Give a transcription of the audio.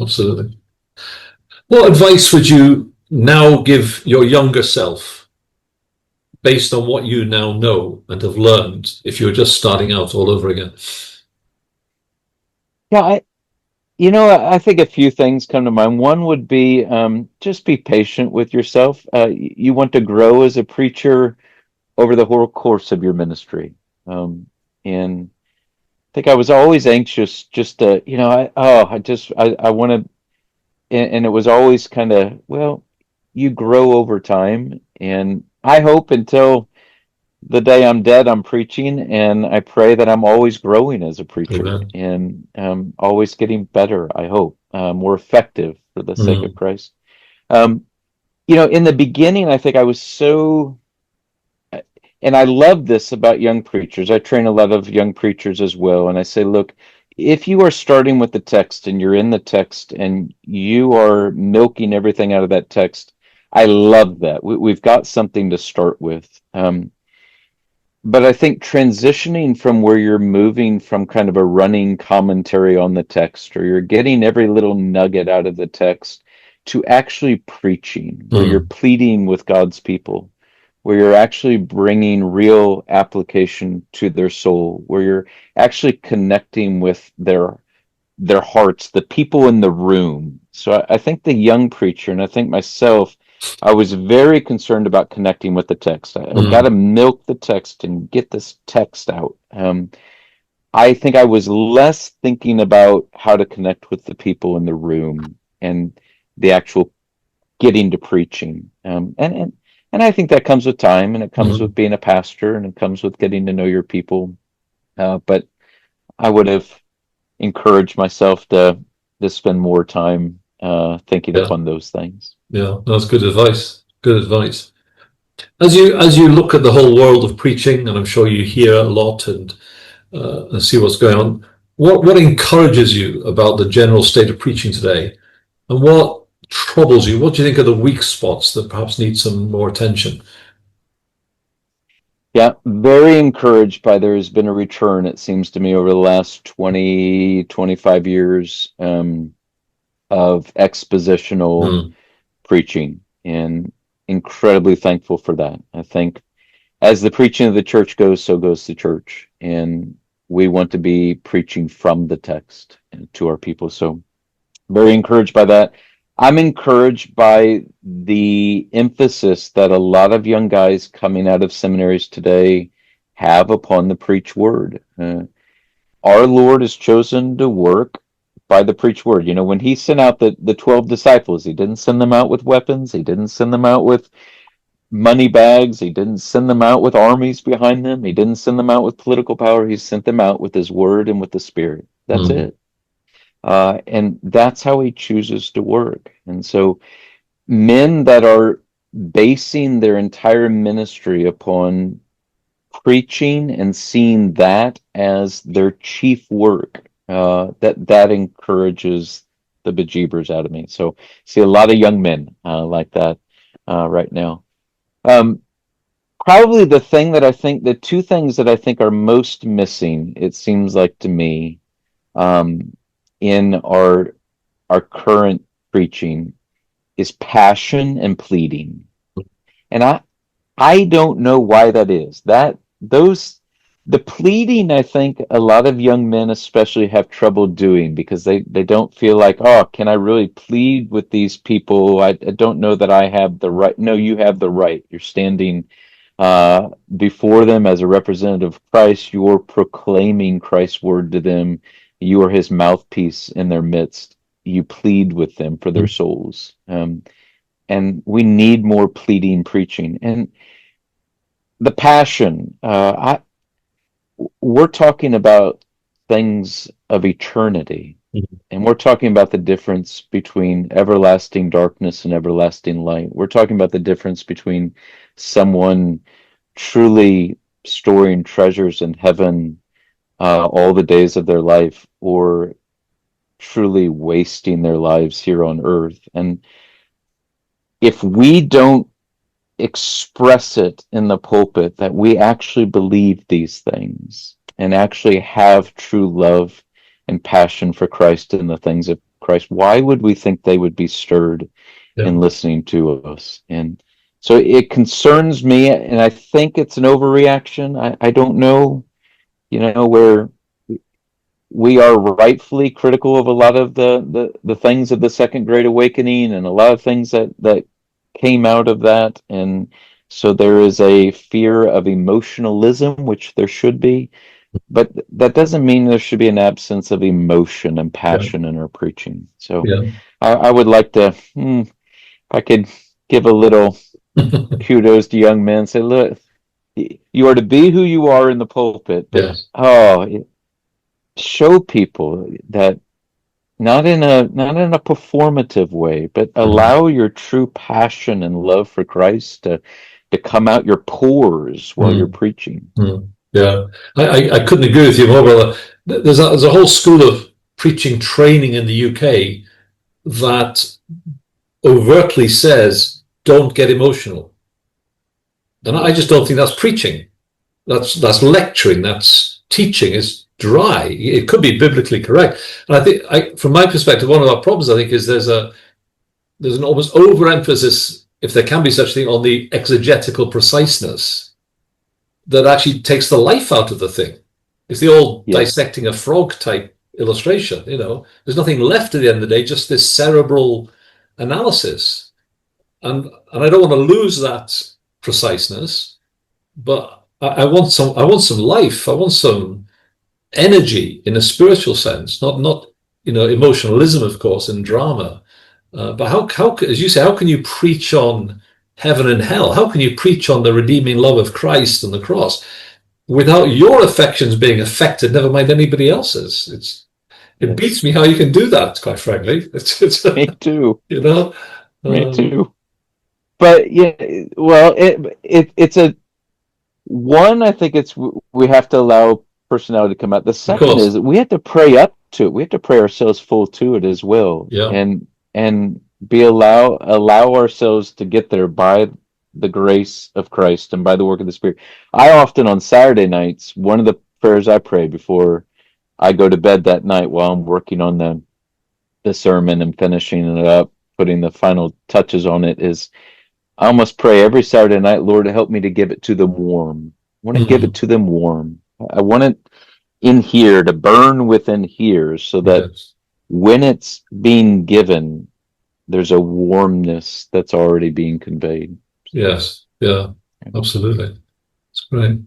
absolutely. What advice would you now give your younger self based on what you now know and have learned if you were just starting out all over again? Yeah, I think a few things come to mind. One would be just be patient with yourself. You want to grow as a preacher over the whole course of your ministry. And I think I was always anxious just to, I want to, and it was always kind of, well, you grow over time. And I hope until the day I'm dead, I'm preaching, and I pray that I'm always growing as a preacher Amen. and always getting better, I hope, more effective for the sake of Mm. Christ. Um, in the beginning, I think I was so, and I love this about young preachers. I train a lot of young preachers as well, and I say, look, if you are starting with the text and you're in the text and you are milking everything out of that text, I love that. We've got something to start with. But I think transitioning from where you're moving from kind of a running commentary on the text, or you're getting every little nugget out of the text, to actually preaching, where you're Mm. pleading with God's people, where you're actually bringing real application to their soul, where you're actually connecting with their hearts, the people in the room. So I think the young preacher, and I think myself, I was very concerned about connecting with the text. I've got to Mm. milk the text and get this text out. I think I was less thinking about how to connect with the people in the room and the actual getting to preaching. And I think that comes with time, and it comes with Mm. being a pastor, and it comes with getting to know your people. But I would have encourage myself to spend more time thinking Yeah, upon those things. yeah, that's good advice. Good advice. As you look at the whole world of preaching, and I'm sure you hear a lot and see what's going on, what encourages you about the general state of preaching today, and what troubles you? What do you think are the weak spots that perhaps need some more attention? Yeah, very encouraged by there has been a return, it seems to me, over the last 20, 25 years of expositional Mm. preaching, and incredibly thankful for that. I think as the preaching of the church goes, so goes the church. And we want to be preaching from the text to our people. So very encouraged by that. I'm encouraged by the emphasis that a lot of young guys coming out of seminaries today have upon the preach word. Our Lord has chosen to work by the preach word. When he sent out the 12 disciples, he didn't send them out with weapons. He didn't send them out with money bags. He didn't send them out with armies behind them. He didn't send them out with political power. He sent them out with his word and with the Spirit. That's Mm. it. And that's how he chooses to work. And so men that are basing their entire ministry upon preaching and seeing that as their chief work, that encourages the bejeebers out of me. So see a lot of young men like that right now. Um, Probably the two things that I think are most missing, it seems like to me, um, in our current preaching is passion and pleading. And I don't know why that is. The pleading, I think a lot of young men especially have trouble doing because they don't feel like, oh, can I really plead with these people? I don't know that I have the right. No, you have the right. You're standing before them as a representative of Christ. You're proclaiming Christ's word to them. You are his mouthpiece in their midst. You plead with them for their Mm. souls. And we need more pleading preaching. And the passion, we're talking about things of eternity. Mm. And we're talking about the difference between everlasting darkness and everlasting light. We're talking about the difference between someone truly storing treasures in heaven all the days of their life, or truly wasting their lives here on earth. And if we don't express it in the pulpit that we actually believe these things and actually have true love and passion for Christ and the things of Christ, why would we think they would be stirred Yeah. in listening to us? And so it concerns me, and I think it's an overreaction. I don't know, where we are rightfully critical of a lot of the things of the Second Great Awakening and a lot of things that came out of that. And so there is a fear of emotionalism, which there should be, but that doesn't mean there should be an absence of emotion and Yeah. passion in our preaching. So Yeah. I would like to, if I could give a little kudos to young men, say, look, you are to be who you are in the pulpit, but Yes. show people that not in a performative way, but Mhm. allow your true passion and love for Christ to come out your pores while you're Mm. preaching. Mm. Yeah. I couldn't agree with you more, brother. There's a whole school of preaching training in the UK that overtly says, don't get emotional. And I just don't think that's preaching. That's lecturing. That's teaching. It's dry. It could be biblically correct. And I think, from my perspective, one of our problems, I think, is there's an almost overemphasis, if there can be such a thing, on the exegetical preciseness that actually takes the life out of the thing. It's the old Yes. dissecting a frog type illustration. There's nothing left at the end of the day, just this cerebral analysis. And I don't want to lose that preciseness, but I want some life. I want some energy in a spiritual sense, not emotionalism, of course, and drama. But how, as you say, how can you preach on heaven and hell? How can you preach on the redeeming love of Christ and the cross without your affections being affected? Never mind anybody else's. It Yes. beats me how you can do that. Quite frankly, it's Me too. you know. Me Um, too. But yeah, well, it's a one. I think we have to allow personality to come out. The of second course, is we have to pray up to it. We have to pray ourselves full to it as well, yeah. and be allow ourselves to get there by the grace of Christ and by the work of the Spirit. I often on Saturday nights, one of the prayers I pray before I go to bed that night while I'm working on the sermon and finishing it up, putting the final touches on it, is I almost pray every Saturday night, Lord, help me to give it to them warm. I want to give it Mm, to them warm. I want it in here to burn within here so that yes, when it's being given, there's a warmness that's already being conveyed. yes, yeah, absolutely. It's great.